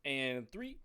And 3,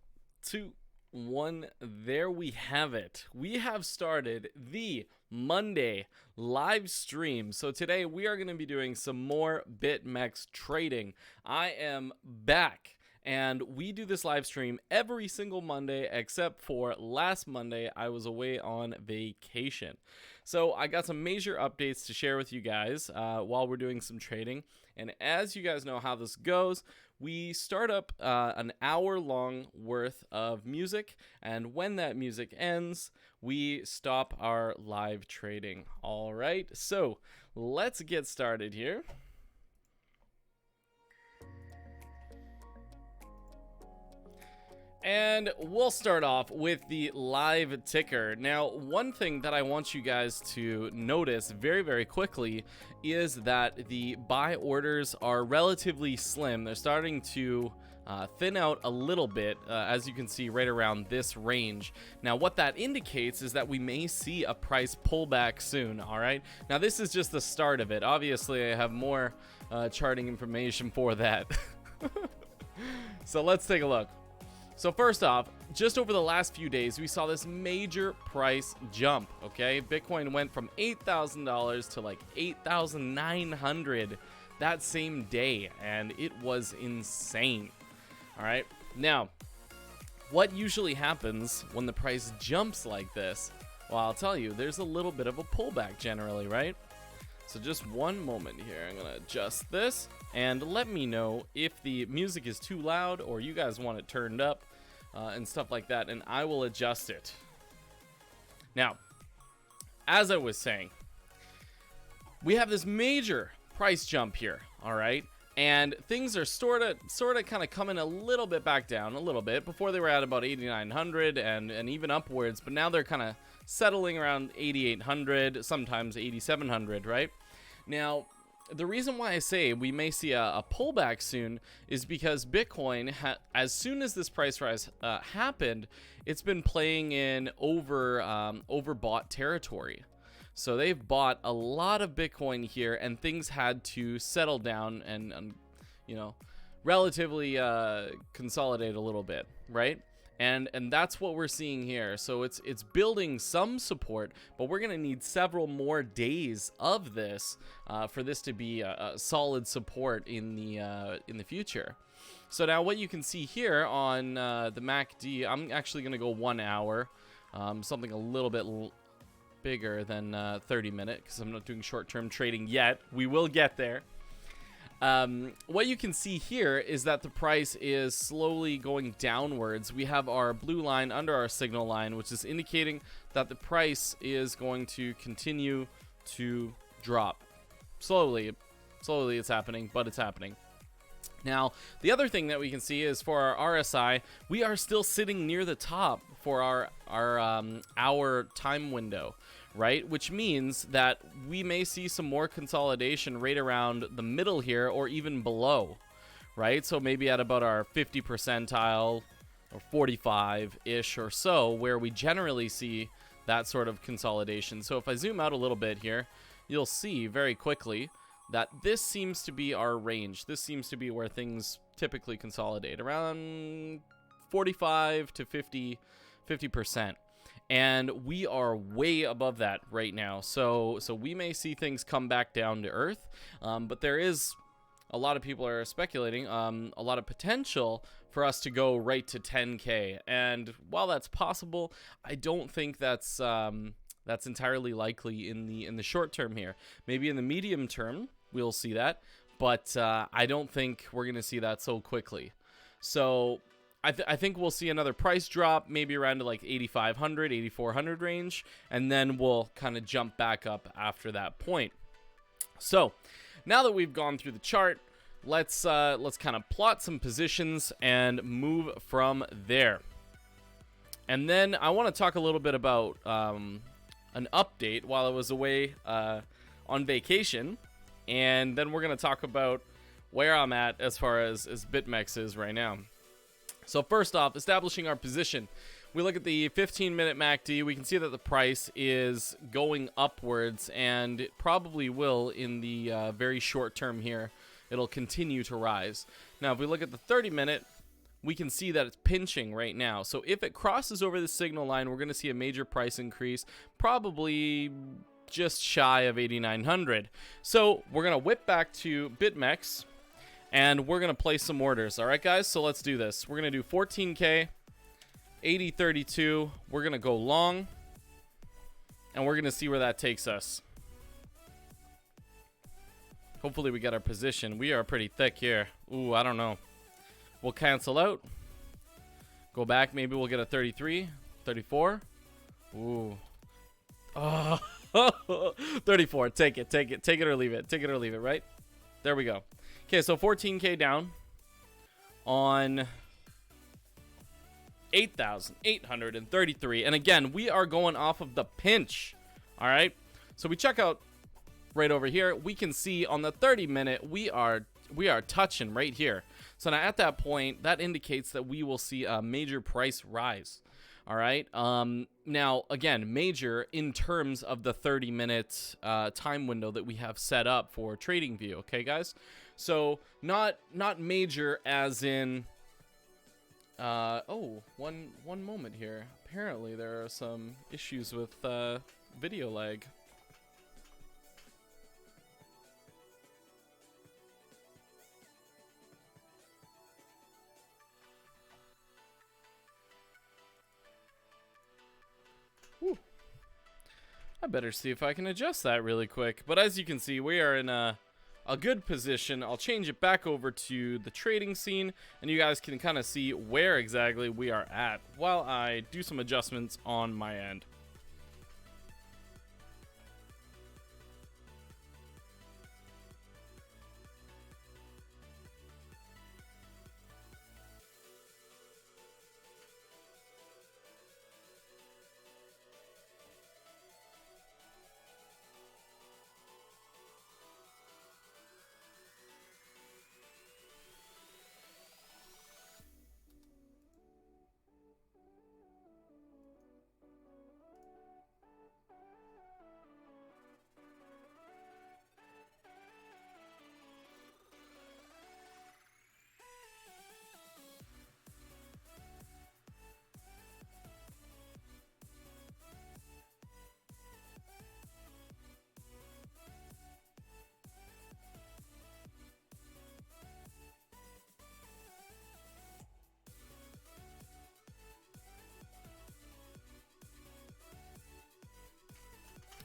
2, 1, there we have it. We have started the Monday live stream. So today we are going to be doing some more Bitmex trading. I am back. And we do this live stream every single Monday, except for last Monday, I was away on vacation. So I got some major updates to share with you guys while we're doing some trading. And as you guys know how this goes, we start up an hour-long worth of music. And when that music ends, we stop our live trading. All right, so let's get started here. And we'll start off with the live ticker. Now, one thing that I want you guys to notice very, very quickly is that the buy orders are relatively slim. They're starting to thin out a little bit, as you can see right around this range. Now, what that indicates is that we may see a price pullback soon, all right? Now, this is just the start of it. Obviously, I have more charting information for that. So let's take a look. So first off, just over the last few days, we saw this major price jump, okay? Bitcoin went from $8,000 to like $8,900 that same day, and it was insane, all right? Now, what usually happens when the price jumps like this? Well, I'll tell you, there's a little bit of a pullback generally, right? So just one moment here, I'm gonna adjust this, and let me know if the music is too loud or you guys want it turned up. And stuff like that, and I will adjust it. Now, as I was saying, we have this major price jump here, all right? And things are sort of kind of coming a little bit back down, a little bit. Before they were at about 8,900 and even upwards, but now they're kind of settling around 8,800, sometimes 8,700, right? Now, the reason why I say we may see a pullback soon is because Bitcoin, as soon as this price rise happened, it's been playing in overbought territory. So they've bought a lot of Bitcoin here, and things had to settle down and you know, relatively consolidate a little bit, right? And that's what we're seeing here. So it's building some support, but we're gonna need several more days of this for this to be a solid support in the future. So now what you can see here on the MACD, I'm actually gonna go 1 hour, something a little bit bigger than 30-minute, because I'm not doing short-term trading yet. We will get there. What you can see here is that the price is slowly going downwards. We have our blue line under our signal line, which is indicating that the price is going to continue to drop. Slowly it's happening, but it's happening. Now, the other thing that we can see is for our RSI, we are still sitting near the top for our time window, right? Which means that we may see some more consolidation right around the middle here or even below, right? So maybe at about our 50 percentile or 45-ish or so, where we generally see that sort of consolidation. So if I zoom out a little bit here, you'll see very quickly that this seems to be our range. This seems to be where things typically consolidate, around 45 to 50%. And we are way above that right now. So we may see things come back down to earth, but there is, a lot of people are speculating, a lot of potential for us to go right to 10K. And while that's possible, I don't think that's entirely likely in the short term here. Maybe in the medium term, we'll see that, but I don't think we're going to see that so quickly. So I think we'll see another price drop, maybe around to like 8,500, 8,400 range, and then we'll kind of jump back up after that point. So now that we've gone through the chart, let's kind of plot some positions and move from there. And then I want to talk a little bit about an update while I was away on vacation, and then we're going to talk about where I'm at as far as Bitmex is right now. So first off, establishing our position. We look at the 15-minute MACD. We can see that the price is going upwards, and it probably will in the very short term here. It'll continue to rise. Now, if we look at the 30-minute, we can see that it's pinching right now. So if it crosses over the signal line, we're going to see a major price increase, probably just shy of 8,900. So we're going to whip back to Bitmex, and we're going to place some orders. All right, guys, so let's do this. We're going to do 14K, 80.32. We're going to go long, and we're going to see where that takes us. Hopefully we get our position. We are pretty thick here. Ooh, I don't know. We'll cancel out. Go back. Maybe we'll get a 33, 34. Ooh. Oh, 34. Take it, take it, take it or leave it. Take it or leave it, right? There we go. Okay, so 14K down on 8,833. And again, we are going off of the pinch. All right. So we check out right over here. We can see on the 30-minute, we are touching right here. So now at that point, that indicates that we will see a major price rise. All right. Now, again, major in terms of the 30-minute time window that we have set up for TradingView. Okay, guys. So not major as in. One moment here. Apparently, there are some issues with video lag. Whew. I better see if I can adjust that really quick. But as you can see, we are in a good position. I'll change it back over to the trading scene, and you guys can kind of see where exactly we are at while I do some adjustments on my end.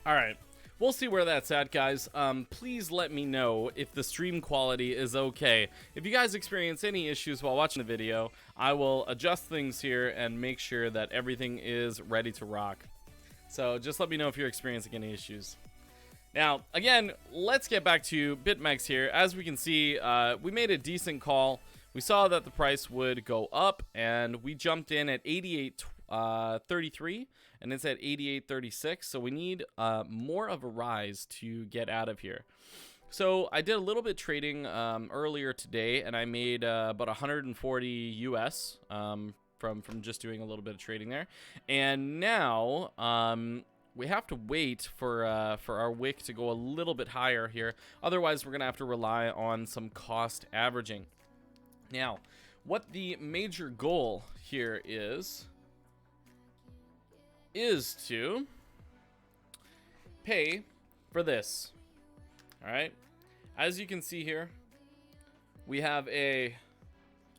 All right, we'll see where that's at, guys. Please let me know if the stream quality is okay. If you guys experience any issues while watching the video, I will adjust things here and make sure that everything is ready to rock. So just let me know if you're experiencing any issues. Now, again, let's get back to Bitmex here. As we can see, we made a decent call. We saw that the price would go up, and we jumped in at 88.33, and it's at 88.36. So we need more of a rise to get out of here. So I did a little bit trading earlier today, and I made about 140 US from just doing a little bit of trading there. And now we have to wait for our wick to go a little bit higher here. Otherwise, we're gonna have to rely on some cost averaging. Now, what the major goal here is to pay for this. All right. As you can see here, we have a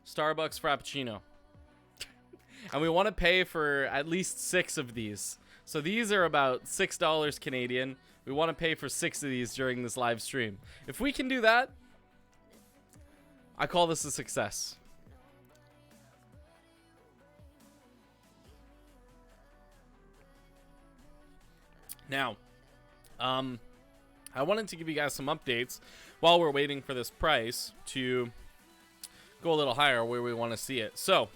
Starbucks Frappuccino. And we want to pay for at least 6 of these. So these are about $6 Canadian. We want to pay for 6 of these during this live stream. If we can do that, I call this a success. Now, I wanted to give you guys some updates while we're waiting for this price to go a little higher where we want to see it. So,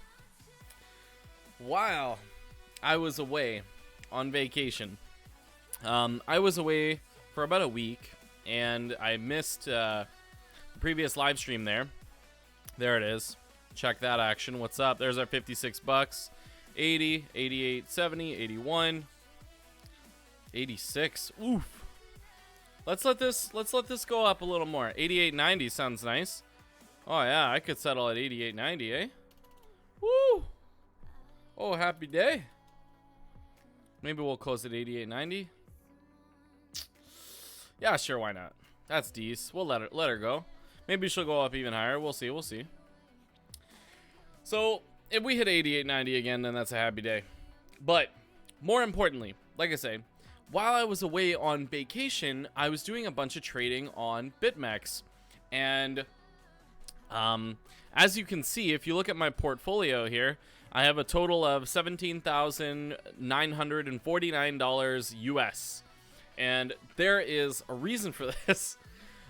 while I was away on vacation, I was away for about a week, and I missed the previous live stream there. There it is. Check that action. What's up? There's our 56 bucks. 80, 88, 70, 81, 86. Oof. Let's let this go up a little more. 88.90 sounds nice. Oh yeah, I could settle at 88.90, eh? Woo! Oh, happy day. Maybe we'll close at 88.90. Yeah, sure, why not? That's decent. We'll let her go. Maybe she'll go up even higher. We'll see. We'll see. So if we hit 88.90 again, then that's a happy day. But more importantly, like I say, while I was away on vacation, I was doing a bunch of trading on Bitmex, and as you can see, if you look at my portfolio here, I have a total of $17,949 US. And there is a reason for this.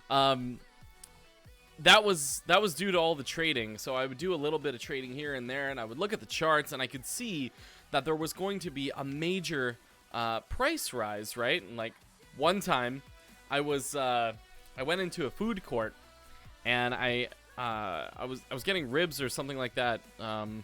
That was due to all the trading. So I would do a little bit of trading here and there, and I would look at the charts, and I could see that there was going to be a major price rise, right? And like one time, I went into a food court, and I was getting ribs or something like that. And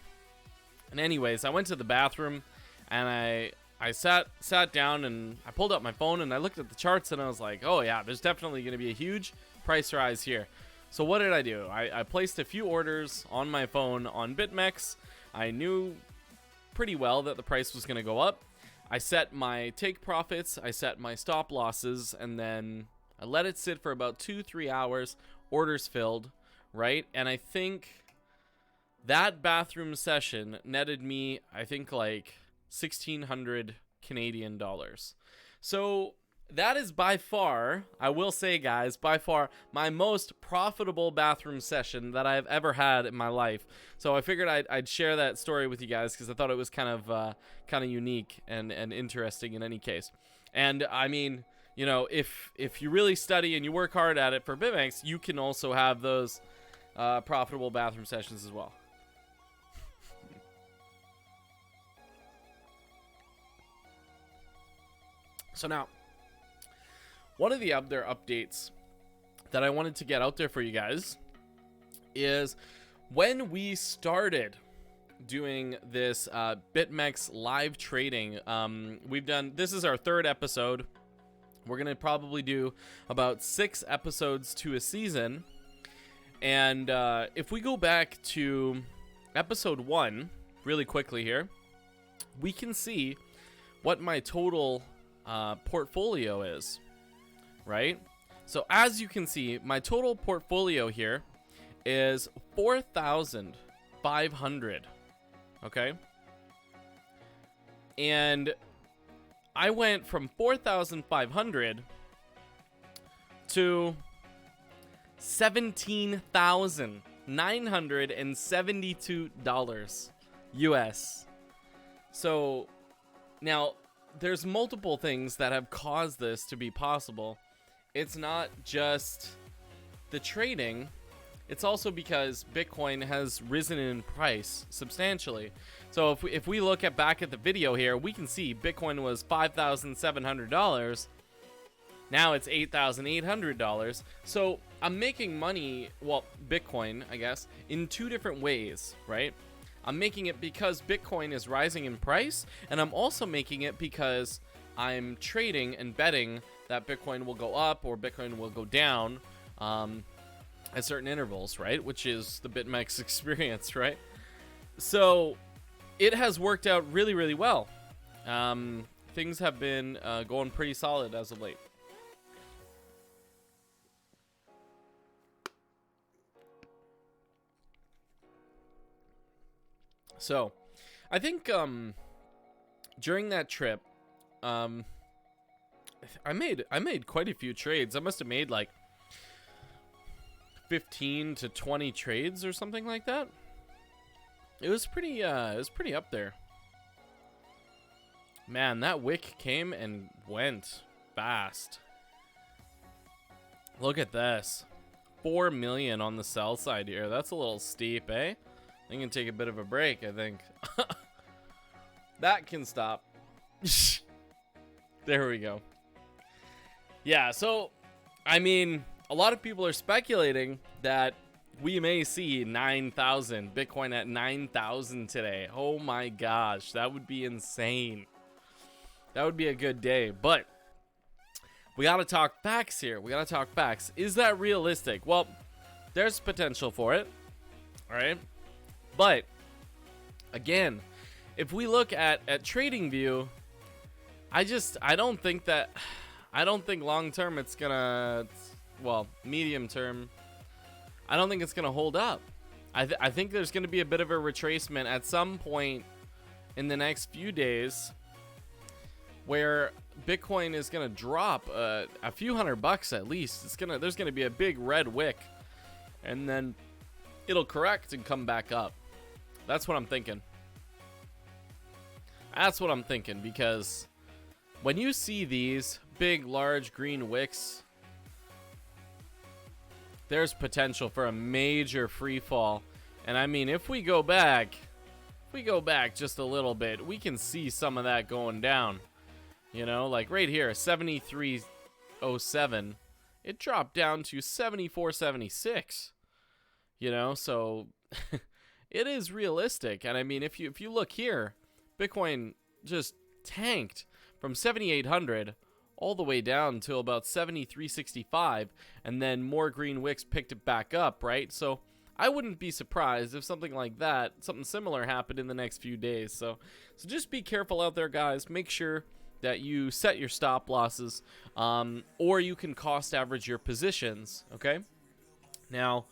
anyways, I went to the bathroom, and I sat down, and I pulled up my phone, and I looked at the charts, and I was like, oh yeah, there's definitely going to be a huge price rise here. So what did I do? I placed a few orders on my phone on Bitmex. I knew pretty well that the price was going to go up. I set my take profits, I set my stop losses, and then I let it sit for about 2-3 hours. Orders filled, right? And I think that bathroom session netted me, I think, like 1,600 Canadian dollars. So that is by far, I will say, guys, by far my most profitable bathroom session that I've ever had in my life. So I figured I'd share that story with you guys because I thought it was kind of unique and interesting in any case. And I mean, you know, if you really study and you work hard at it for Bitmex, you can also have those profitable bathroom sessions as well. So now, one of the other updates that I wanted to get out there for you guys is when we started doing this Bitmex live trading, this is our 3rd episode. We're going to probably do about 6 episodes to a season. And if we go back to episode 1 really quickly here, we can see what my total portfolio is, right? So as you can see, my total portfolio here is 4,500. Okay, and I went from 4,500 to $17,972 US. So now there's multiple things that have caused this to be possible. It's not just the trading, it's also because Bitcoin has risen in price substantially. So if we look back at the video here, we can see Bitcoin was $5,700. Now it's $8,800. So I'm making money, well, Bitcoin, I guess, in 2 different ways, right? I'm making it because Bitcoin is rising in price, and I'm also making it because I'm trading and betting that Bitcoin will go up or Bitcoin will go down at certain intervals, right? Which is the Bitmex experience, right? So it has worked out really, really well. Things have been going pretty solid as of late. So I think during that trip, I made quite a few trades. I must have made like 15 to 20 trades or something like that. It was pretty up there. Man, that wick came and went fast. Look at this. 4 million on the sell side here. That's a little steep, eh? I can take a bit of a break, I think. That can stop. There we go. Yeah, so, I mean, a lot of people are speculating that we may see 9,000, Bitcoin at 9,000 today. Oh my gosh, that would be insane. That would be a good day, but we gotta talk facts here. We gotta talk facts. Is that realistic? Well, there's potential for it, all right? But Again, if we look at TradingView, I don't think that, I don't think long term it's gonna, well, medium term, I don't think it's gonna hold up. I think there's gonna be a bit of a retracement at some point in the next few days, where Bitcoin is gonna drop a few $100 at least. There's gonna be a big red wick, and then it'll correct and come back up. That's what I'm thinking. That's what I'm thinking, because when you see these big, large green wicks, there's potential for a major free fall. And I mean, if we go back just a little bit, we can see some of that going down. You know, like right here, 73.07, it dropped down to 74.76. You know, so it is realistic. And I mean, if you look here, Bitcoin just tanked from 7,800 all the way down to about 73.65, and then more green wicks picked it back up, right? So I wouldn't be surprised if something like that, something similar happened in the next few days. So just be careful out there, guys. Make sure that you set your stop losses, or you can cost average your positions, okay? Now,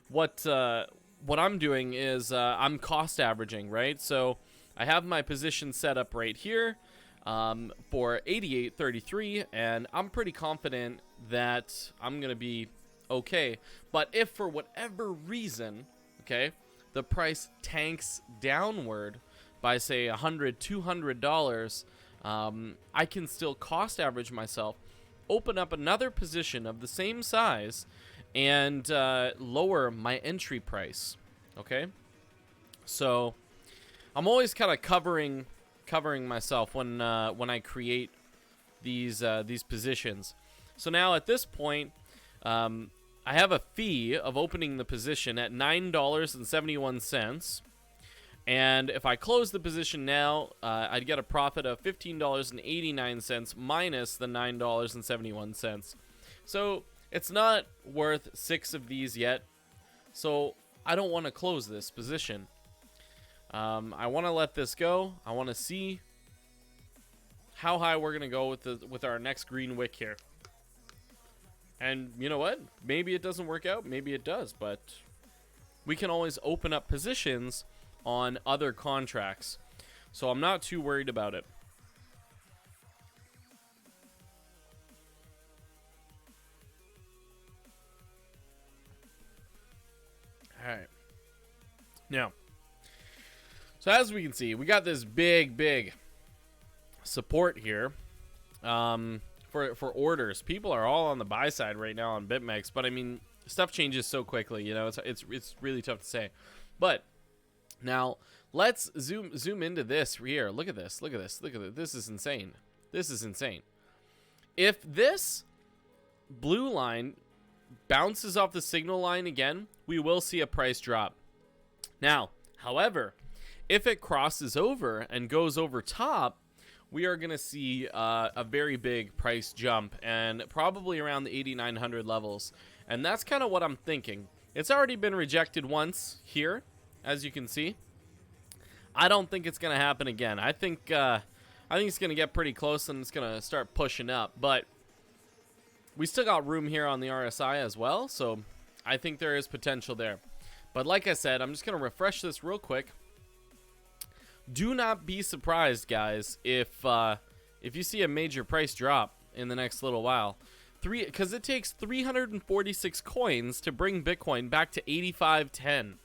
what I'm doing is I'm cost averaging, right? So I have my position set up right here for 88.33, and I'm pretty confident that I'm going to be okay. But if for whatever reason, okay, the price tanks downward by, say, $100, $200, I can still cost average myself, open up another position of the same size, and lower my entry price, okay? So I'm always kind of covering myself when I create these positions. So now at this point, I have a fee of opening the position at $9.71, and if I close the position now, I'd get a profit of $15.89 minus the $9.71. So it's not worth 6 of these yet, so I don't want to close this position. I want to let this go. I want to see how high we're gonna go with our next green wick here. And you know what? Maybe it doesn't work out. Maybe it does. But we can always open up positions on other contracts, so I'm not too worried about it. All right. Now, so as we can see, we got this big support here for orders. People are all on the buy side right now on Bitmex, but I mean, stuff changes so quickly, you know, it's really tough to say. But now let's zoom into this here. Look at this. Look at this. Look at this. This is insane. This is insane. If this blue line bounces off the signal line again, we will see a price drop. Now, however, if it crosses over and goes over top, we are going to see a very big price jump, and probably around the 8,900 levels. And that's kind of what I'm thinking. It's already been rejected once here, as you can see. I don't think it's going to happen again. I think it's going to get pretty close, and it's going to start pushing up. But we still got room here on the RSI as well, so I think there is potential there. But like I said, I'm just going to refresh this real quick. Do not be surprised, guys, if you see a major price drop in the next little while. Because it takes 346 coins to bring Bitcoin back to 85.10.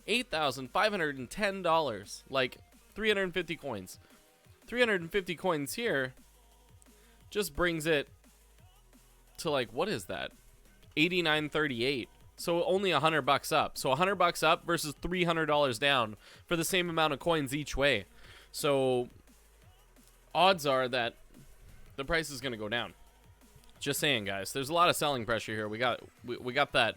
$8,510. Like 350 coins. 350 coins here just brings it to, like, what is that? 89.38. So only $100 up. So $100 up versus $300 down for the same amount of coins each way. So odds are that the price is going to go down. Just saying, guys. There's a lot of selling pressure here. We got that,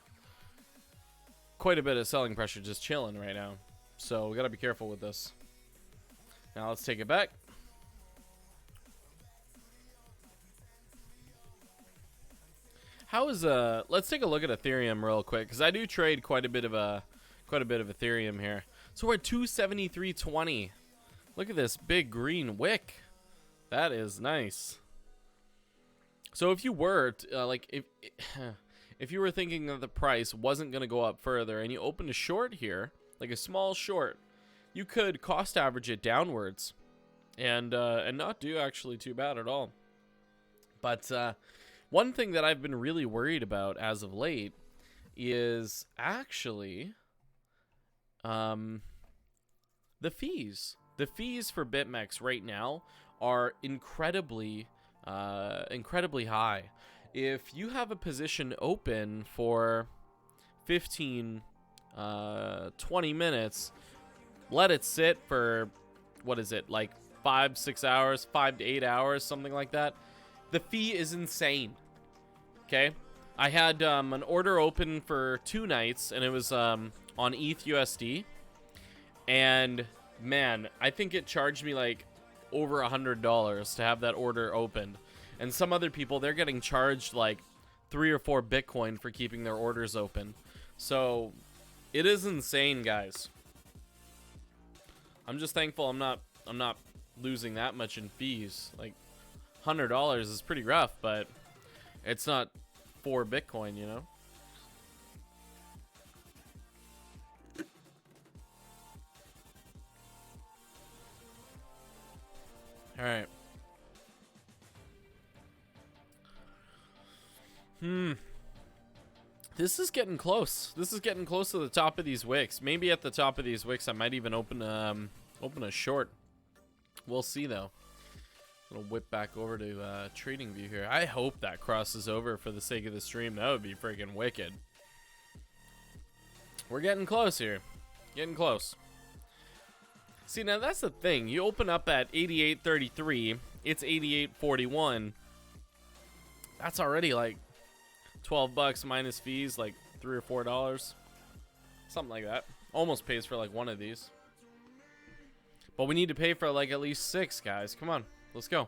quite a bit of selling pressure just chilling right now. So we got to be careful with this. Now let's take it back. How is let's take a look at Ethereum real quick, because I do trade quite a bit of Ethereum here. So we're at 273.20. Look at this big green wick. That is nice. So if you were if you were thinking that the price wasn't going to go up further and you opened a short here, like a small short, you could cost average it downwards and not do actually too bad at all. But one thing that I've been really worried about as of late is actually the fees. The fees for Bitmex right now are incredibly high. If you have a position open for 15 20 minutes, let it sit for, what is it, like 5-6 hours, 5 to 8 hours, something like that, the fee is insane. Okay, I had an order open for 2 nights, and it was on ETH USD, and man, I think it charged me like over $100 to have that order opened. And some other people, they're getting charged like 3 or 4 Bitcoin for keeping their orders open. So it is insane, guys. I'm just thankful I'm not losing that much in fees. Like $100 is pretty rough, but it's not 4 Bitcoin, you know. All right. This is getting close. This is getting close to the top of these wicks. Maybe at the top of these wicks, I might even open a short. We'll see though. I'll whip back over to Trading View here. I hope that crosses over for the sake of the stream. That would be freaking wicked. We're getting close here. Getting close. See, now that's the thing. You open up at 88.33. It's 88.41. That's already like $12 minus fees, like $3 or $4, something like that. Almost pays for like one of these, but we need to pay for like at least 6, guys. Come on, let's go.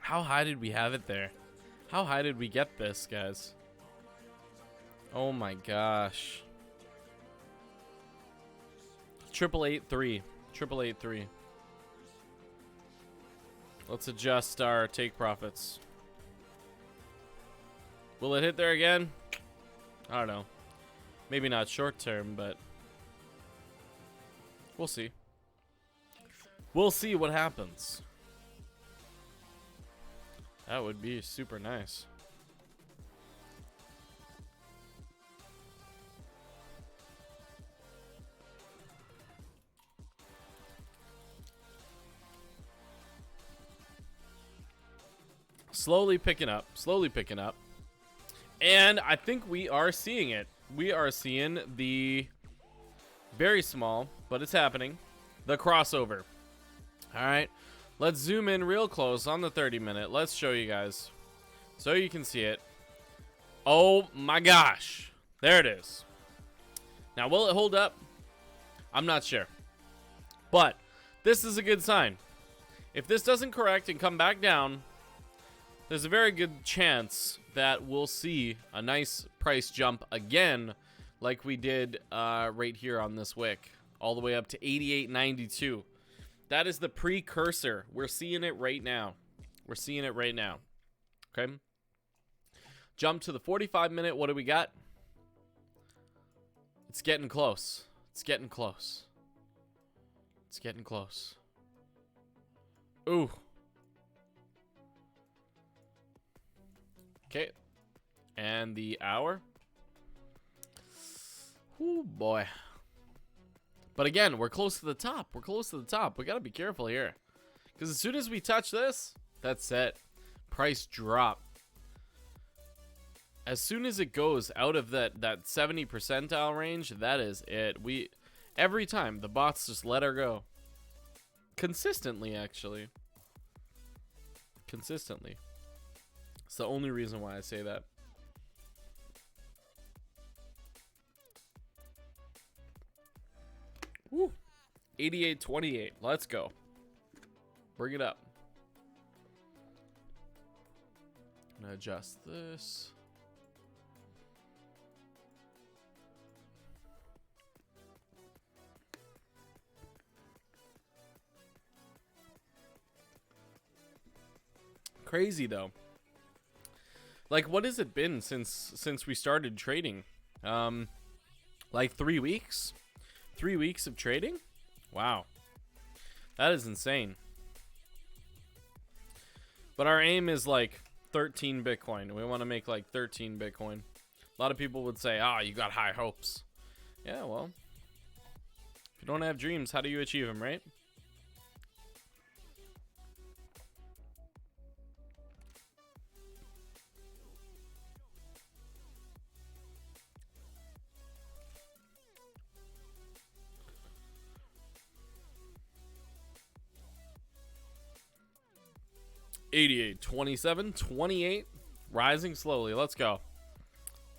How high did we have it there? How high did we get this, guys? Oh my gosh. 8883. 8883. Let's adjust our take profits. Will it hit there again? I don't know. Maybe not short term, but we'll see. We'll see what happens. That would be super nice. Slowly picking up, and I think we are seeing it. We are seeing the very small, but it's happening, the crossover. All right, let's zoom in real close on the 30-minute. Let's show you guys so you can see it. Oh my gosh, there it is. Now, will it hold up? I'm not sure, but this is a good sign. If this doesn't correct and come back down, there's a very good chance that we'll see a nice price jump again, like we did right here on this wick, all the way up to 88.92. That is the precursor. We're seeing it right now. We're seeing it right now. Okay. Jump to the 45-minute. What do we got? It's getting close. It's getting close. It's getting close. Ooh. Okay, and the hour. Oh boy. But again, we're close to the top. We're close to the top. We gotta be careful here, because as soon as we touch this, that's it. Price drop. As soon as it goes out of that 70 percentile range, that is it. Every time the bots just let her go. Consistently, actually. Consistently. It's the only reason why I say that. Woo. 88.28. Let's go. Bring it up. I'm gonna adjust this. Crazy though. Like, what has it been since we started trading? Like 3 weeks? 3 weeks of trading? Wow. That is insane. But our aim is like 13 Bitcoin. We want to make like 13 Bitcoin. A lot of people would say, "Ah, you got high hopes." Yeah, well, if you don't have dreams, how do you achieve them, right? $88, $27, $28, rising slowly. Let's go.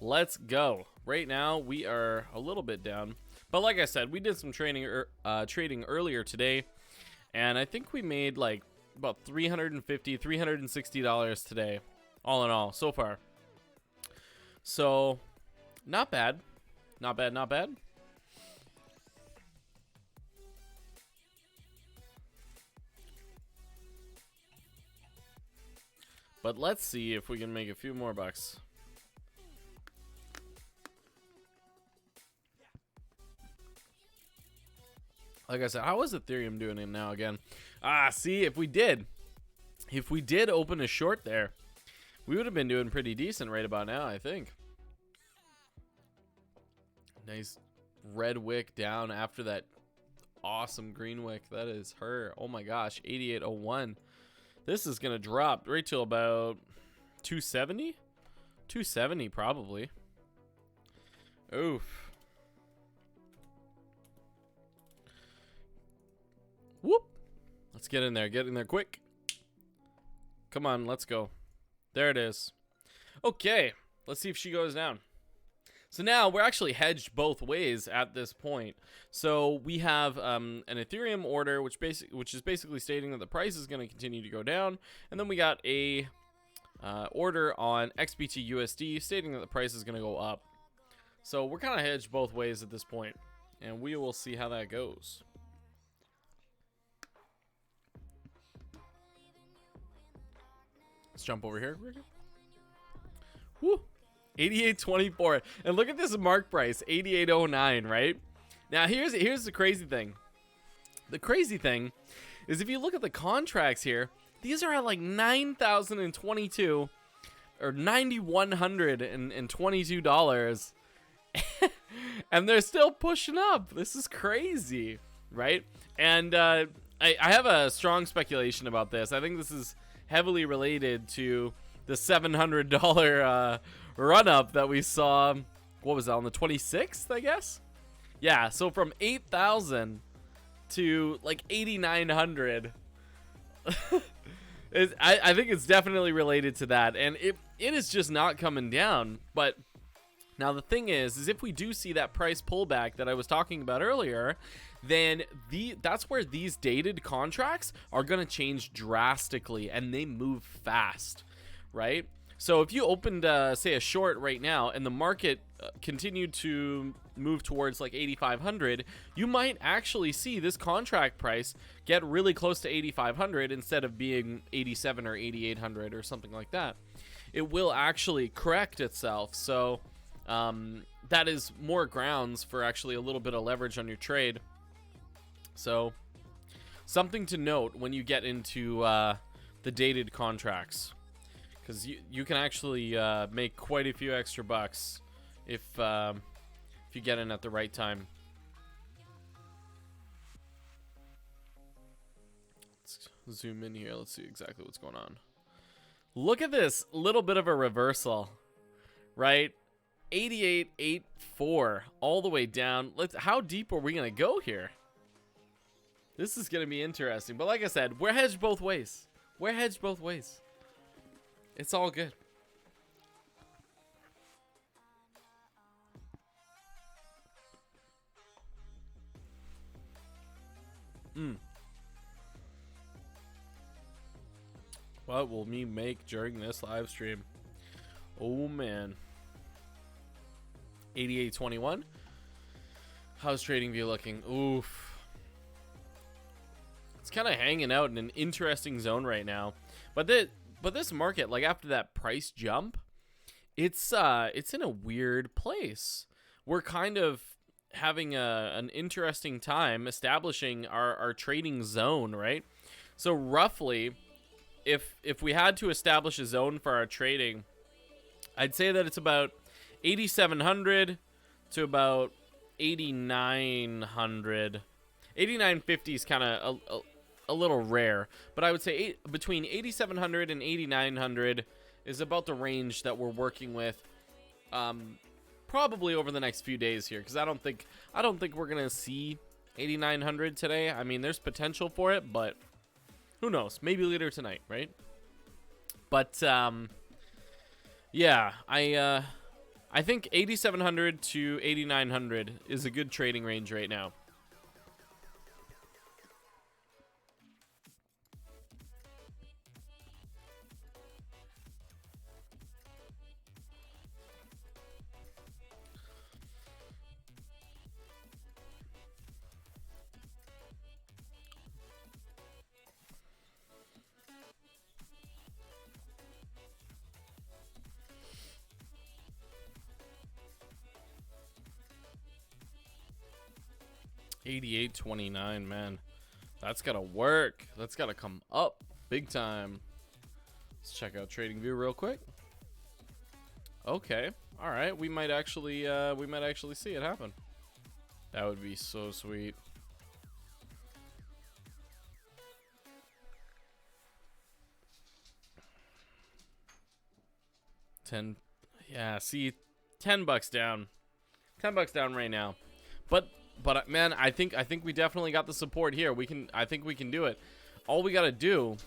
Let's go. Right now, we are a little bit down. But like I said, we did some trading earlier today. And I think we made like about $350, $360 today. All in all, so far. So, not bad. Not bad, not bad. But let's see if we can make a few more bucks. Like I said, how is Ethereum doing it now again? See, if we did open a short there, we would have been doing pretty decent right about now, I think. Nice red wick down after that awesome green wick. That is her. Oh my gosh, 88.01. This is going to drop right till about 270? 270 probably. Oof. Whoop. Let's get in there. Get in there quick. Come on, let's go. There it is. Okay, let's see if she goes down. So now we're actually hedged both ways at this point. So we have an Ethereum order, which is basically stating that the price is going to continue to go down, and then we got a order on XBT USD stating that the price is going to go up. So we're kind of hedged both ways at this point, and we will see how that goes. Let's jump over here. Woo! 88.24, and look at this mark price, 88.09, right? Now here's the crazy thing. The crazy thing is if you look at the contracts here, these are at like 9,022 or $9,122, and they're still pushing up. This is crazy, right? And I have a strong speculation about this. I think this is heavily related to the $700 run up that we saw. What was that, on the 26th, I guess? Yeah, so from 8,000 to like 8,900. I think it's definitely related to that, and it is just not coming down. But now the thing is if we do see that price pullback that I was talking about earlier, then that's where these dated contracts are going to change drastically, and they move fast, right? So if you opened, say, a short right now, and the market continued to move towards like 8,500, you might actually see this contract price get really close to 8,500 instead of being 87 or 8,800 or something like that. It will actually correct itself. So that is more grounds for actually a little bit of leverage on your trade. So something to note when you get into the dated contracts, because you can actually make quite a few extra bucks if you get in at the right time. Let's zoom in here. Let's see exactly what's going on. Look at this little bit of a reversal, right? 88.84 all the way down. How deep are we gonna go here? This is gonna be interesting. But like I said, we're hedged both ways. We're hedged both ways. It's all good. What will me make during this live stream? Oh man. 88.21. How's TradingView looking? Oof. It's kind of hanging out in an interesting zone right now. But But this market, like after that price jump, it's in a weird place. We're kind of having an interesting time establishing our trading zone, right? So roughly, if we had to establish a zone for our trading, I'd say that it's about 8,700 to about 8,900. 8,950 is kind of a little rare, but I would say between 8,700 and 8,900 is about the range that we're working with, probably over the next few days here, because I don't think we're gonna see 8,900 today. I mean, there's potential for it, but who knows? Maybe later tonight, right? But yeah, I think 8,700 to 8,900 is a good trading range right now. $88.29, man. That's gotta work. That's gotta come up big time. Let's check out TradingView real quick. Okay, all right. We might actually see it happen. That would be so sweet. Yeah. See, $10 down. $10 down right now. But man, I think we definitely got the support here. I think we can do it. All we gotta do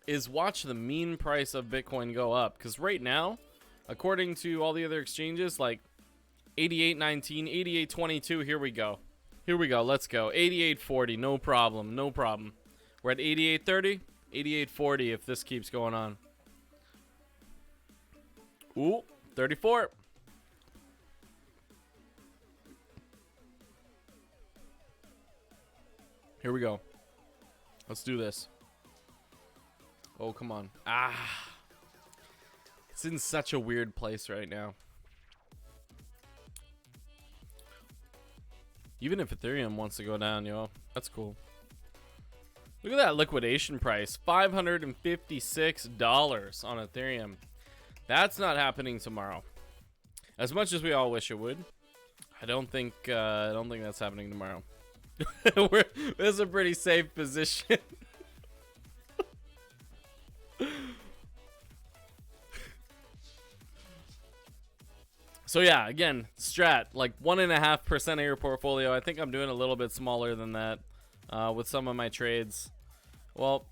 is watch the mean price of Bitcoin go up, because right now, according to all the other exchanges, like 88.19, 88.22, here we go, let's go. 88.40, no problem. We're at 88.30, 88.40 if this keeps going on. Ooh, 34. Here we go. Let's do this. Oh, come on. It's in such a weird place right now. Even if Ethereum wants to go down, yo, that's cool. Look at that liquidation price. $556 on Ethereum. That's not happening tomorrow. As much as we all wish it would. I don't think that's happening tomorrow. This is a pretty safe position. So yeah, again, strat, like 1.5% of your portfolio. I think I'm doing a little bit smaller than that with some of my trades. Well,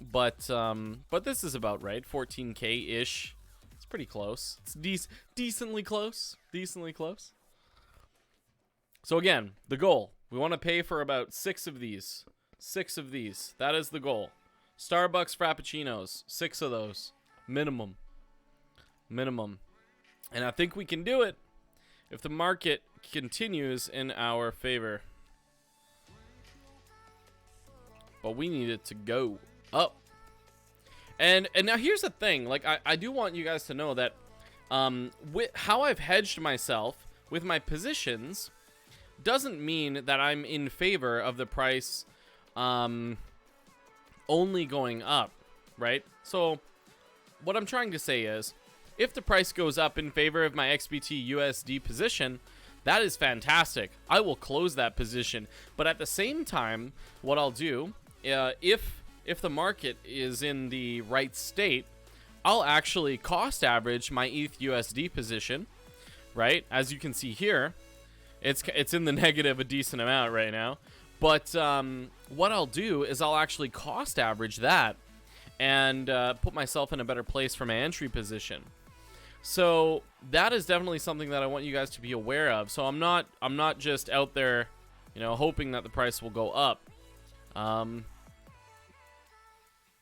but this is about right, 14K ish. It's pretty close. It's decently close. So again, the goal. We want to pay for about 6 of these. 6 of these. That is the goal. Starbucks Frappuccinos. 6 of those. Minimum. And I think we can do it if the market continues in our favor. But we need it to go up. And now here's the thing. Like, I do want you guys to know that with how I've hedged myself with my positions doesn't mean that I'm in favor of the price only going up, right? So what I'm trying to say is, if the price goes up in favor of my XBT USD position, that is fantastic. I will close that position. But at the same time, what I'll do, if the market is in the right state, I'll actually cost average my ETH USD position, right? As you can see here, it's in the negative a decent amount right now. But what I'll do is I'll actually cost average that and put myself in a better place for my entry position. So that is definitely something that I want you guys to be aware of. So I'm not just out there, you know, hoping that the price will go up.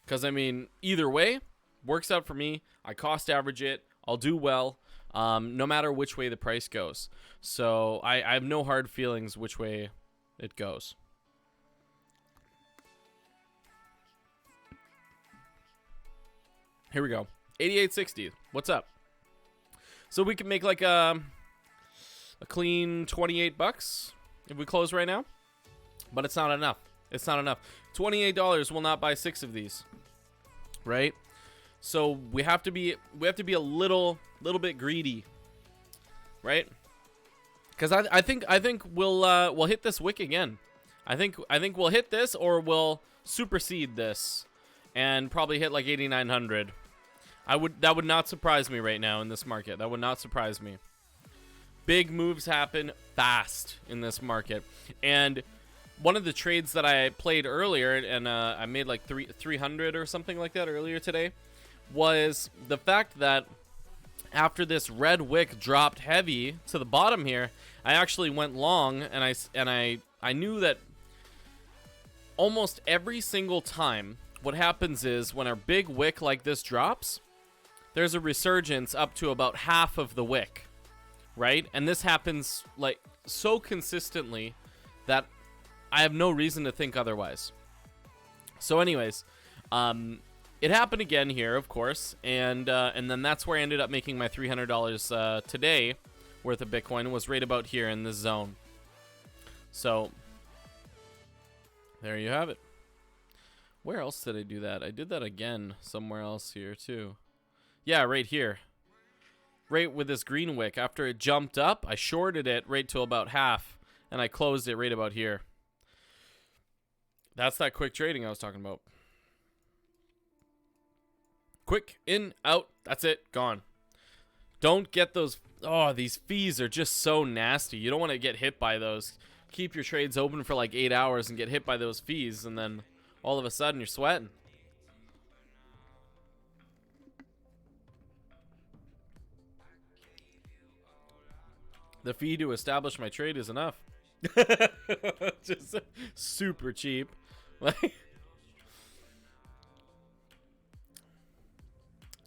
Because I mean, either way, works out for me. I cost average it. I'll do well, no matter which way the price goes. So I have no hard feelings which way it goes. Here we go. 88.60. What's up? So we can make like a clean 28 bucks if we close right now. But it's not enough. It's not enough. $28 will not buy 6 of these. Right? So we have to be a little bit greedy. Right? Cuz I think we'll hit this wick again. I think we'll hit this, or we'll supersede this and probably hit like 8,900. That would not surprise me right now in this market. That would not surprise me. Big moves happen fast in this market. And one of the trades that I played earlier, and I made like 300 or something like that earlier today, was the fact that after this red wick dropped heavy to the bottom here, I actually went long, and I knew that almost every single time what happens is when a big wick like this drops, there's a resurgence up to about half of the wick, right? And this happens like so consistently that I have no reason to think otherwise. So anyways, it happened again here, of course, and then that's where I ended up making my $300 today worth of Bitcoin, was right about here in this zone. So there you have it. Where else did I do that? I did that again somewhere else here too. Yeah, right here. Right with this green wick. After it jumped up, I shorted it right to about half, and I closed it right about here. That's that quick trading I was talking about. Quick, in, out, that's it, gone. Don't get those, oh, these fees are just so nasty. You don't want to get hit by those. Keep your trades open for like 8 hours and get hit by those fees, and then all of a sudden you're sweating. The fee to establish my trade is enough. Just super cheap. Like,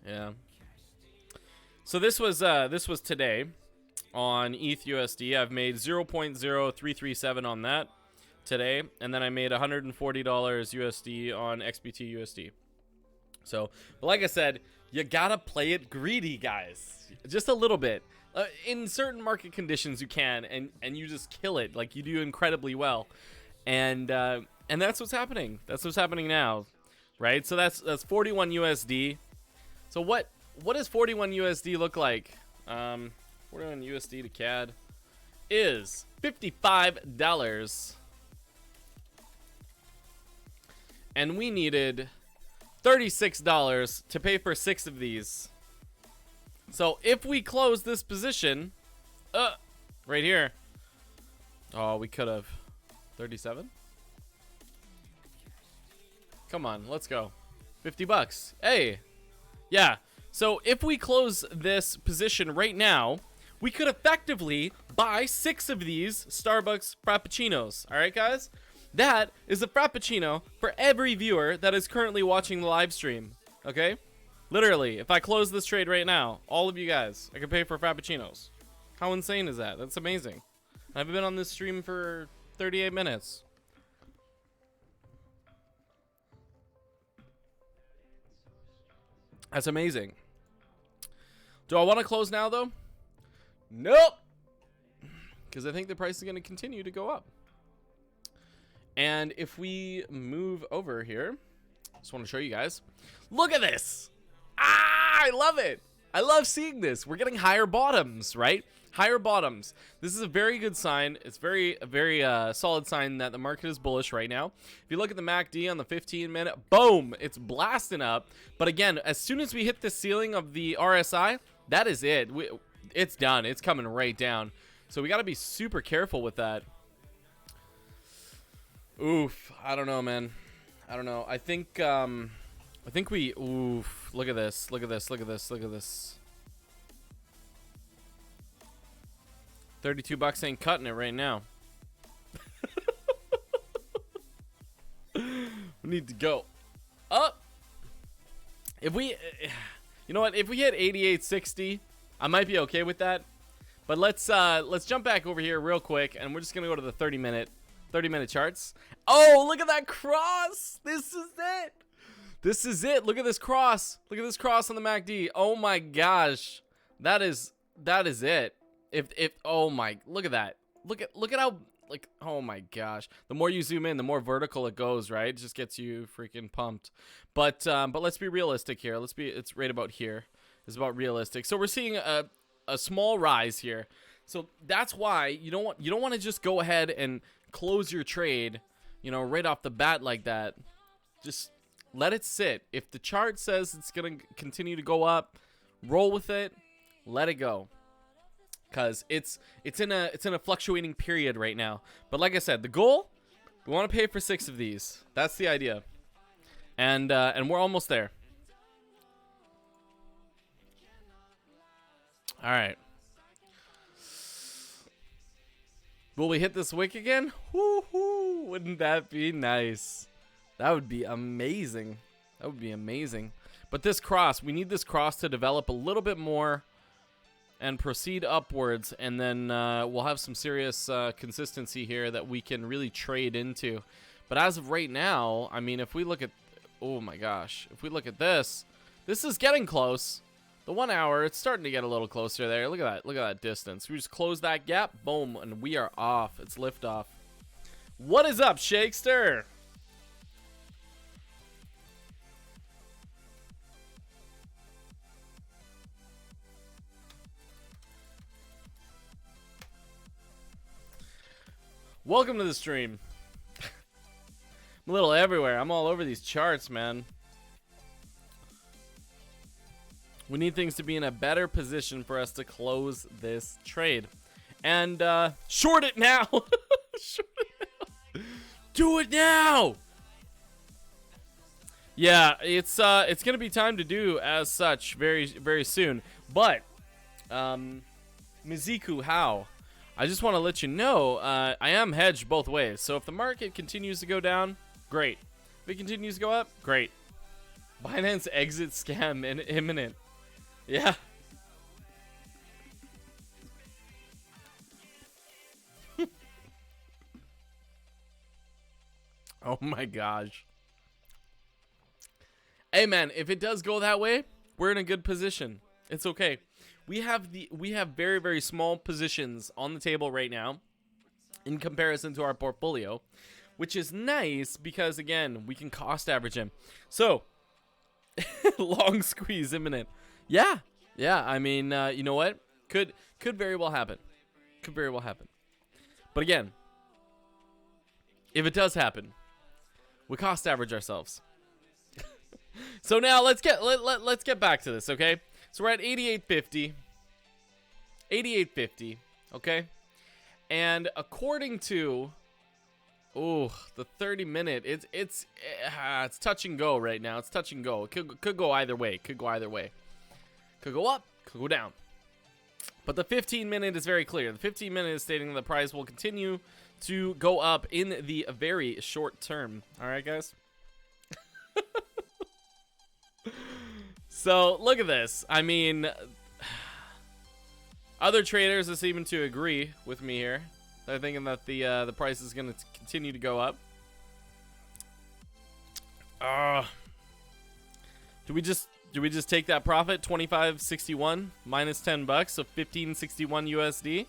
yeah. So this was today on ETH USD. I've made 0.0337 on that today, and then I made $140 USD on XBT USD. So, but like I said, you gotta play it greedy, guys. Just a little bit. In certain market conditions, you can, and you just kill it. Like, you do incredibly well, and that's what's happening. That's what's happening now, right? So that's 41 USD. So what does 41 USD look like? 41 USD to CAD is $55, and we needed $36 to pay for 6 of these. So if we close this position, right here, oh, we could have 37. Come on, let's go. 50 bucks. Hey, yeah. So if we close this position right now, we could effectively buy 6 of these Starbucks Frappuccinos. All right, guys? That is a Frappuccino for every viewer that is currently watching the live stream. Okay? Literally, if I close this trade right now, all of you guys, I can pay for Frappuccinos. How insane is that? That's amazing. I've been on this stream for 38 minutes. That's amazing. Do I want to close now, though? Nope. Because I think the price is going to continue to go up. And if we move over here, just want to show you guys. Look at this. Ah, I love it. I love seeing this. We're getting higher bottoms, right? Higher bottoms. This is a very good sign. It's a very solid sign that the market is bullish right now. If you look at the MACD on the 15-minute, boom, it's blasting up. But again, as soon as we hit the ceiling of the RSI, that is it. It's done. It's coming right down. So we got to be super careful with that. Oof. I don't know, man. I don't know. I think we, oof, look at this, look at this, look at this, look at this. 32 bucks ain't cutting it right now. We need to go up. If we, you know what, if we hit 88.60, I might be okay with that. But let's jump back over here real quick, and we're just gonna go to the 30-minute charts. Oh, look at that cross. This is it. This is it. Look at this cross. Look at this cross on the MACD. Oh my gosh. That is it. If oh my, look at that. Look at how, like, oh my gosh. The more you zoom in, the more vertical it goes, right? It just gets you freaking pumped. But let's be realistic here. It's right about here. It's about realistic. So we're seeing a small rise here. So that's why you don't want to just go ahead and close your trade, you know, right off the bat like that. Just let it sit. If the chart says it's going to continue to go up, roll with it. Let it go. Cuz it's in a fluctuating period right now. But like I said, the goal, we want to pay for 6 of these. That's the idea. And we're almost there. All right. Will we hit this wick again? Woo-hoo. Wouldn't that be nice? That would be amazing. That would be amazing. But this cross, we need this cross to develop a little bit more and proceed upwards, and then we'll have some serious consistency here that we can really trade into. But as of right now, I mean, if we look at, oh my gosh, if we look at this is getting close. The 1 hour, it's starting to get a little closer there. Look at that distance. We just close that gap, boom, and we are off. It's liftoff. What is up, Shakester? Welcome to the stream. I'm a little everywhere. I'm all over these charts, man. We need things to be in a better position for us to close this trade. And short it now. Short it now. Do it now. Yeah, it's gonna be time to do as such very, very soon. But Miziku, how? I just want to let you know, I am hedged both ways. So if the market continues to go down, great. If it continues to go up, great. Binance exit scam imminent. Yeah. Oh my gosh. Hey man, if it does go that way, we're in a good position. It's okay. We have very, very small positions on the table right now in comparison to our portfolio, which is nice because again, we can cost average him. So, long squeeze imminent. Yeah. I mean, you know what? Could very well happen. Could very well happen. But again, if it does happen, we cost average ourselves. So now let's get back to this, okay? So we're at 88.50. 88.50, okay? And according to the 30-minute, it's touch and go right now. It's touch and go. It could go either way. Could go either way. Could go up, could go down. But the 15-minute is very clear. The 15-minute is stating the price will continue to go up in the very short term. All right, guys? So, look at this. I mean, other traders seem to agree with me here. They're thinking that the price is going to continue to go up. Do we just take that profit? 25.61 minus $10, so 15.61 USD.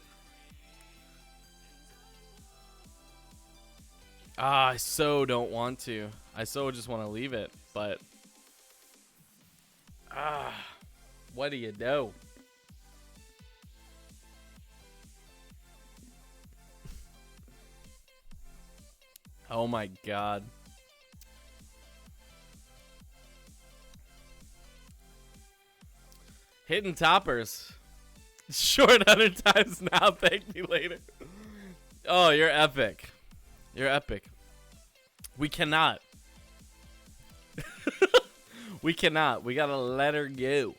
I so don't want to. I so just want to leave it, but what do you do? Oh my god. Hitting toppers. Short 100 times now. Thank me later. Oh, you're epic. You're epic. We cannot. We cannot. We gotta let her go.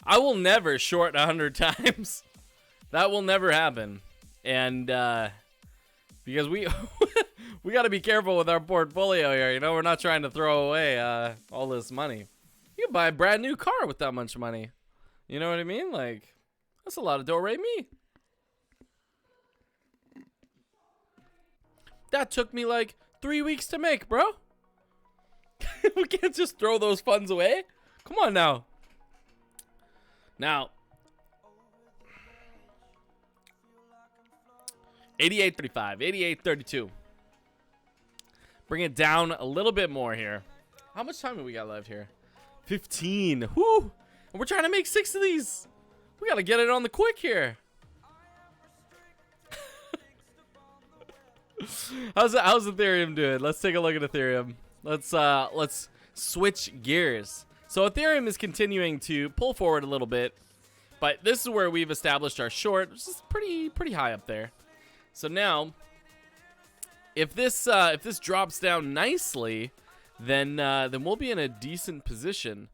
I will never short 100 times. That will never happen. And because we we gotta be careful with our portfolio here. You know, we're not trying to throw away all this money. You can buy a brand new car with that much money. You know what I mean? Like, that's a lot of do-re-mi. That took me like 3 weeks to make, bro. We can't just throw those funds away. Come on now. Now, 88.35, 88.32. Bring it down a little bit more here. How much time do we got left here? 15. Whoo! And we're trying to make 6 of these. We gotta get it on the quick here. How's Ethereum doing? Let's take a look at Ethereum. Let's switch gears. So Ethereum is continuing to pull forward a little bit, but this is where we've established our short, which is pretty high up there. So now, if this drops down nicely, then we'll be in a decent position.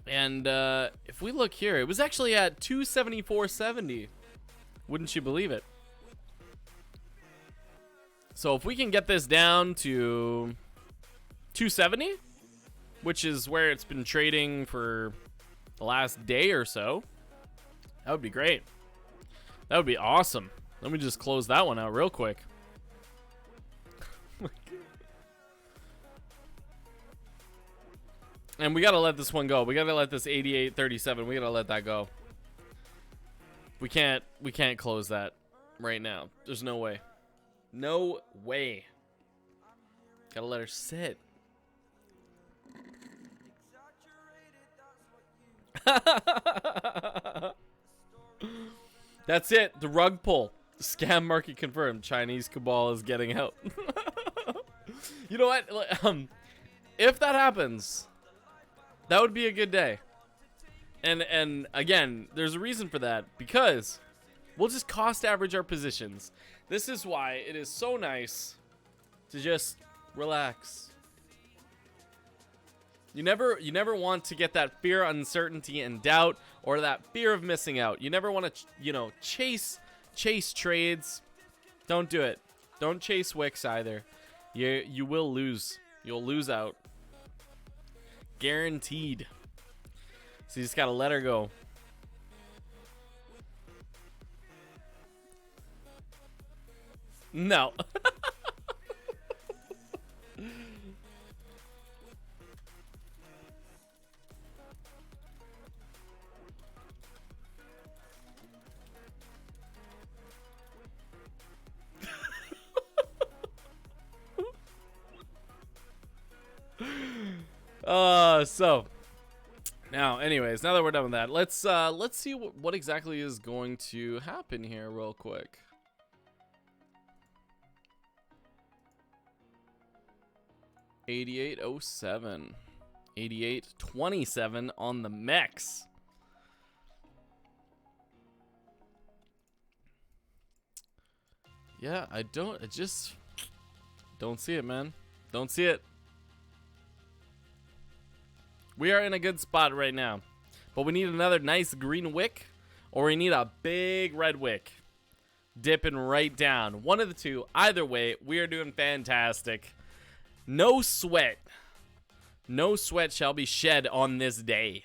And if we look here, it was actually at 274.70. Wouldn't you believe it? So if we can get this down to 270, which is where it's been trading for the last day or so, that would be great. That would be awesome. Let me just close that one out real quick. And we gotta let this one go. We gotta let this 88.37. We gotta let that go. We can't close that right now. There's no way. No way. Gotta let her sit. That's it. The rug pull. The scam market confirmed. Chinese cabal is getting out. You know what? If that happens, that would be a good day. And again, there's a reason for that, because we'll just cost average our positions. This is why it is so nice to just relax. You never want to get that fear, uncertainty, and doubt, or that fear of missing out. You never want to, chase trades. Don't do it. Don't chase wicks either. You will lose. You'll lose out. Guaranteed. So you just gotta let her go. No. So now, anyways, now that we're done with that, let's see what exactly is going to happen here real quick. $88.07, $88.27 on the MEX. Yeah, I just don't see it, man. Don't see it. We are in a good spot right now, but we need another nice green wick, or we need a big red wick dipping right down. One of the two. Either way, we are doing fantastic. No sweat. No sweat shall be shed on this day.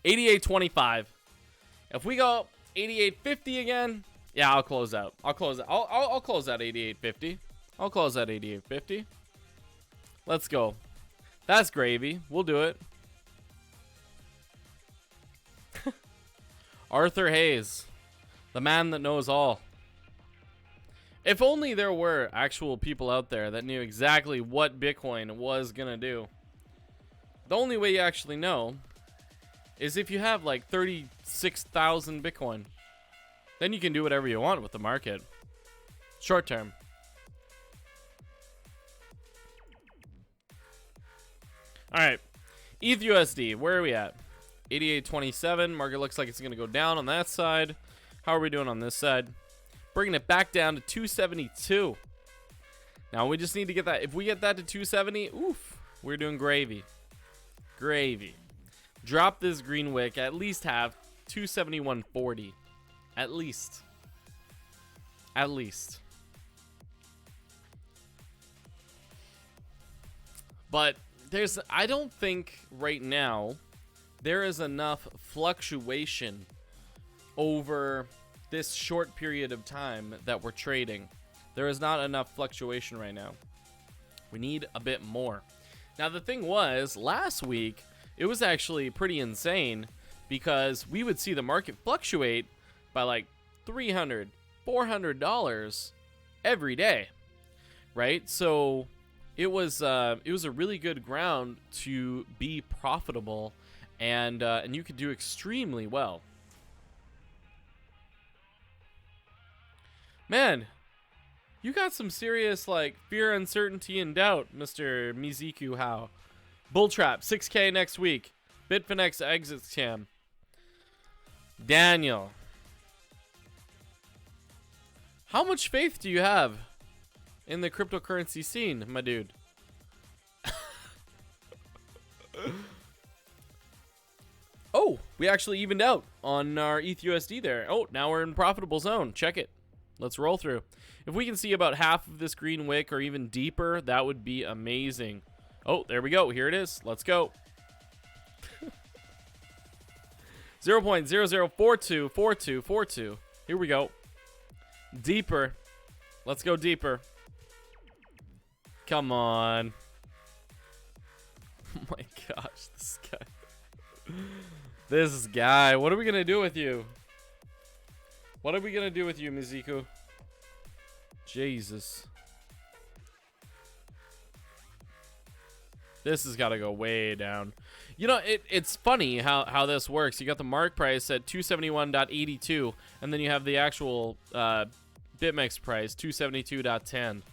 88.25. If we go 88.50 again, yeah, I'll close out. I'll close out. I'll close out 88.50. I'll close out 88.50. Let's go. That's gravy. We'll do it. Arthur Hayes, the man that knows all. If only there were actual people out there that knew exactly what Bitcoin was gonna do. The only way you actually know is if you have like 36,000 Bitcoin. Then you can do whatever you want with the market. Short term. Alright, ETH USD, where are we at? 88.27, market looks like it's going to go down on that side. How are we doing on this side? Bringing it back down to 272. Now we just need to get that. If we get that to 270, oof, we're doing gravy. Gravy. Drop this green wick, at least have 271.40. At least. At least. But I don't think right now there is enough fluctuation over this short period of time that we're trading There is not enough fluctuation right now. We need a bit more. Now, the thing was, last week, it was actually pretty insane because we would see the market fluctuate by like $300, $400 every day, right? So it was a really good ground to be profitable, and you could do extremely well. Man, you got some serious like fear, uncertainty, and doubt, Mr. Miziku How. Bull Trap, 6K next week. Bitmex exit scam. Daniel, how much faith do you have in the cryptocurrency scene, my dude? Oh, we actually evened out on our ETHUSD there. Oh, now we're in profitable zone. Check it. Let's roll through. If we can see about half of this green wick or even deeper, that would be amazing. Oh, there we go. Here it is. Let's go. 0.00424242. Here we go. Deeper. Let's go deeper. Come on. Oh my gosh, this guy. This guy. What are we going to do with you? What are we going to do with you, Miziku? Jesus. This has got to go way down. You know, it's funny how this works. You got the mark price at 271.82, and then you have the actual Bitmex price, 272.10.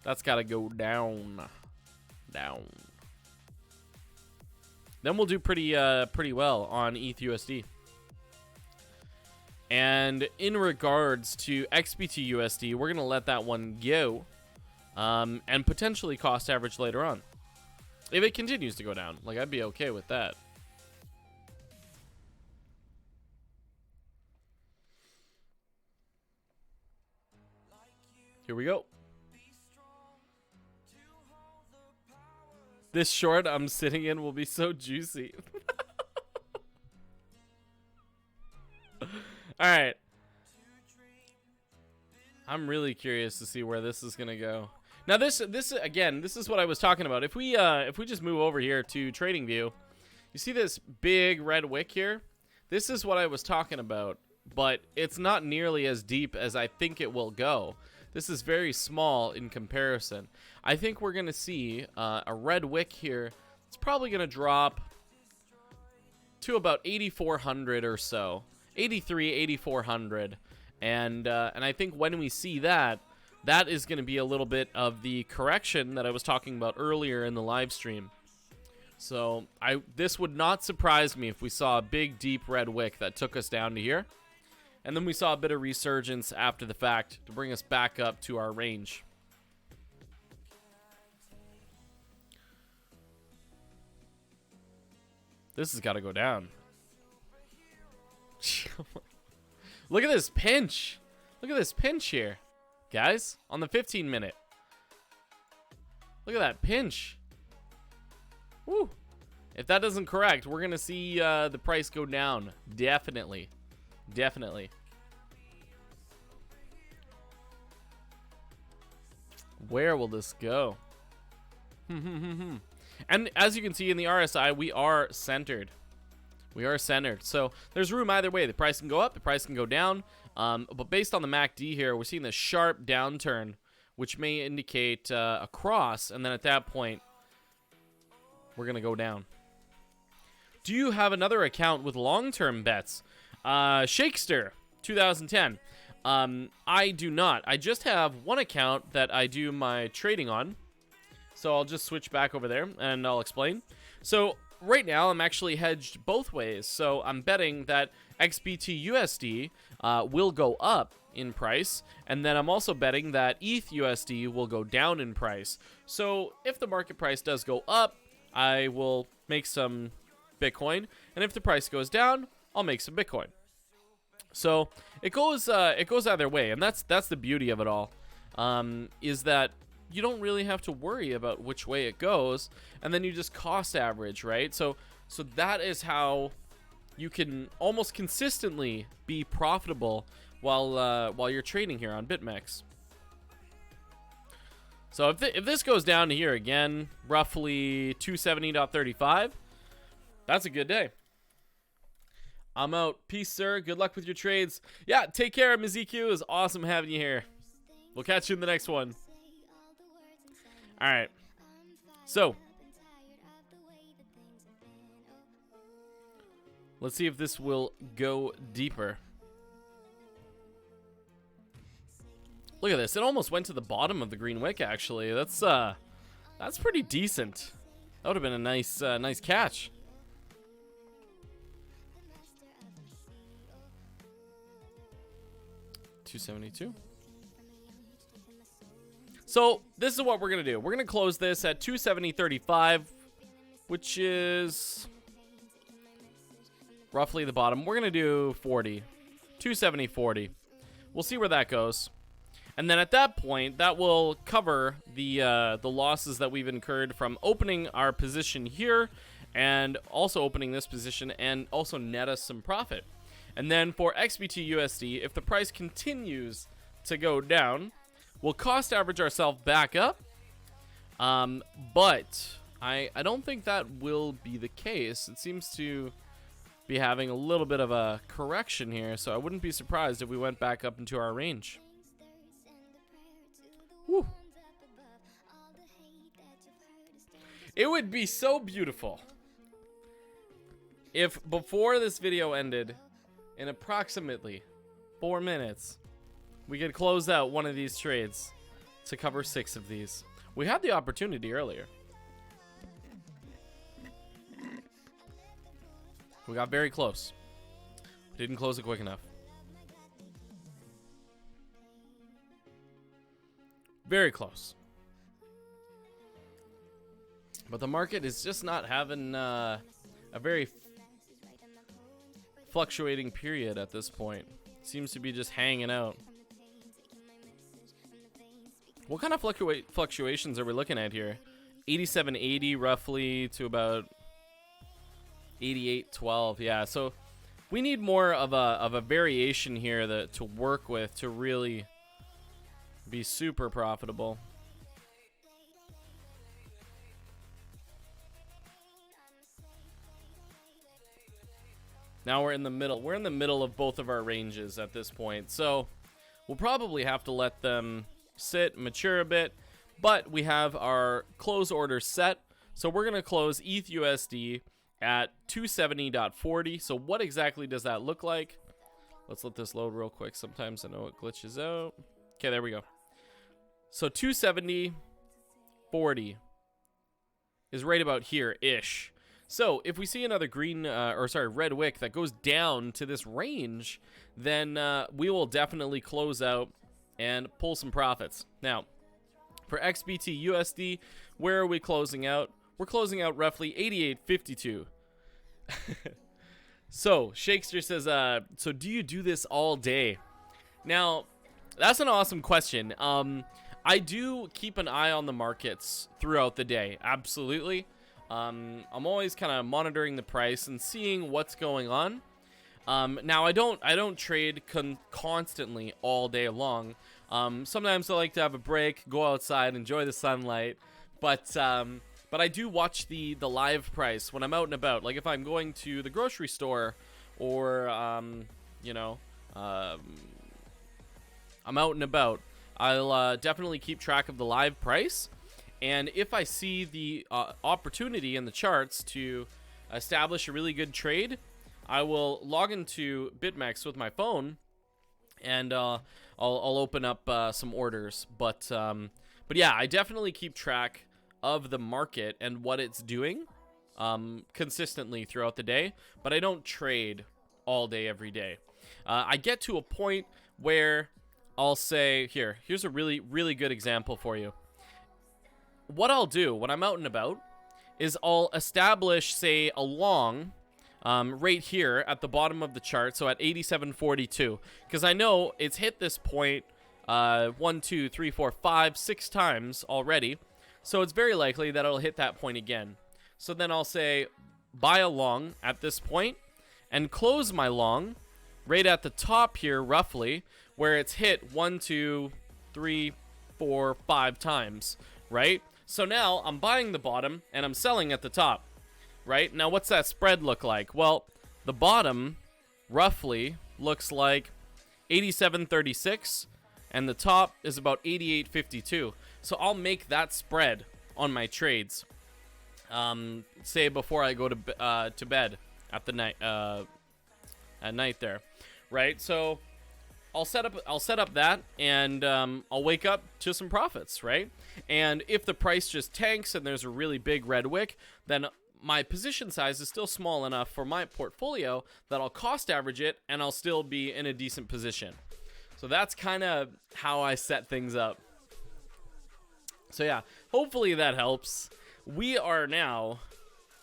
That's got to go down. Down. Then we'll do pretty well on ETHUSD. And in regards to XBTUSD, we're going to let that one go and potentially cost average later on. If it continues to go down, like, I'd be okay with that. Here we go. This short I'm sitting in will be so juicy. All right. I'm really curious to see where this is gonna go. Now this again, this is what I was talking about. If we just move over here to Trading View, you see this big red wick here? This is what I was talking about, but it's not nearly as deep as I think it will go. This is very small in comparison. I think we're gonna see a red wick here. It's probably gonna drop to about 8,400 or so. 83, 8,400, and I think when we see that, that is going to be a little bit of the correction that I was talking about earlier in the live stream. So this would not surprise me if we saw a big deep red wick that took us down to here, and then we saw a bit of resurgence after the fact to bring us back up to our range. This has got to go down. Look at this pinch. Look at this pinch here, guys, on the 15-minute. Look at that pinch. Woo. If that doesn't correct, we're going to see the price go down. Definitely. Definitely. Where will this go? And as you can see in the RSI, we are centered. We are centered. So there's room either way. The price can go up, the price can go down. But based on the MACD here, we're seeing this sharp downturn, which may indicate a cross. And then at that point, we're going to go down. Do you have another account with long-term bets? Shakester, 2010. I do not. I just have one account that I do my trading on. So I'll just switch back over there and I'll explain. So right now, I'm actually hedged both ways. So I'm betting that XBT USD will go up in price. And then I'm also betting that ETH USD will go down in price. So if the market price does go up, I will make some Bitcoin. And if the price goes down, I'll make some Bitcoin. So it goes either way. And that's the beauty of it all, is that you don't really have to worry about which way it goes, and then you just cost average, right? So that is how you can almost consistently be profitable while you're trading here on Bitmex. So if this goes down to here again, roughly 270.35, that's a good day. I'm out. Peace, sir. Good luck with your trades. Yeah, take care, Miziku. It was awesome having you here. We'll catch you in the next one. All right. So, let's see if this will go deeper. Look at this. It almost went to the bottom of the green wick, actually. That's pretty decent. That would have been a nice nice catch. $272. So this is what we're gonna do. We're gonna close this at 270.35, which is roughly the bottom. We're gonna do 40, 270.40. We'll see where that goes, and then at that point, that will cover the losses that we've incurred from opening our position here, and also opening this position, and also net us some profit. And then for XBT USD, if the price continues to go down, we'll cost average ourselves back up. But I don't think that will be the case. It seems to be having a little bit of a correction here, so I wouldn't be surprised if we went back up into our range. Woo. It would be so beautiful if before this video ended, in approximately 4 minutes, we could close out one of these trades to cover 6 of these. We had the opportunity earlier. We got very close. Didn't close it quick enough. Very close. But the market is just not having a very fluctuating period at this point. Seems to be just hanging out. What kind of fluctuations are we looking at here? 87.80 roughly to about 88.12. Yeah, so we need more of a variation here to work with to really be super profitable. Now we're in the middle. We're in the middle of both of our ranges at this point. So we'll probably have to let them sit, mature a bit. But we have our close order set. So we're going to close ETH USD at 270.40. So what exactly does that look like? Let's let this load real quick. Sometimes I know it glitches out. Okay, there we go. So 270.40 is right about here-ish. So if we see another red wick that goes down to this range, then we will definitely close out and pull some profits. Now, for XBT USD, where are we closing out? We're closing out roughly 88.52. So Shakespeare says, so do you do this all day? Now, that's an awesome question. I do keep an eye on the markets throughout the day. Absolutely. I'm always kind of monitoring the price and seeing what's going on. Now I don't trade constantly all day long. Sometimes I like to have a break, go outside, enjoy the sunlight. But I do watch the live price when I'm out and about. Like if I'm going to the grocery store, or I'm out and about, I'll definitely keep track of the live price. And if I see the opportunity in the charts to establish a really good trade, I will log into Bitmex with my phone, and I'll open up some orders. But yeah, I definitely keep track of the market and what it's doing consistently throughout the day. But I don't trade all day every day. I get to a point where I'll say, here's a really, really good example for you. What I'll do when I'm out and about is I'll establish, say, a long right here at the bottom of the chart, so at 87.42, because I know it's hit this point 1, 2, 3, 4, 5, 6 times already, so it's very likely that it'll hit that point again. So then I'll say buy a long at this point and close my long right at the top here, roughly, where it's hit 1, 2, 3, 4, 5 times, right? So now I'm buying the bottom and I'm selling at the top, right? Now what's that spread look like? Well, the bottom roughly looks like 87.36 and the top is about 88.52. So I'll make that spread on my trades. Say before I go to bed at the night at night there, right? So I'll set up that, and I'll wake up to some profits, right? And if the price just tanks and there's a really big red wick, then my position size is still small enough for my portfolio that I'll cost average it and I'll still be in a decent position. So that's kind of how I set things up. So yeah, hopefully that helps. We are now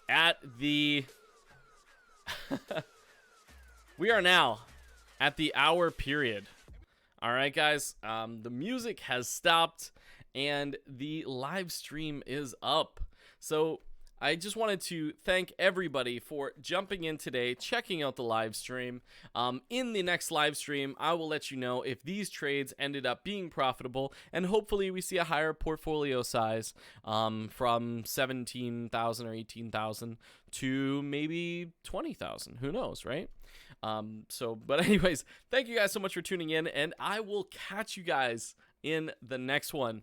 at the we are now at the hour period. All right, guys, the music has stopped and the live stream is up. So I just wanted to thank everybody for jumping in today, checking out the live stream. In the next live stream, I will let you know if these trades ended up being profitable, and hopefully we see a higher portfolio size from 17,000 or 18,000 to maybe 20,000. Who knows, right? But anyways, thank you guys so much for tuning in, and I will catch you guys in the next one.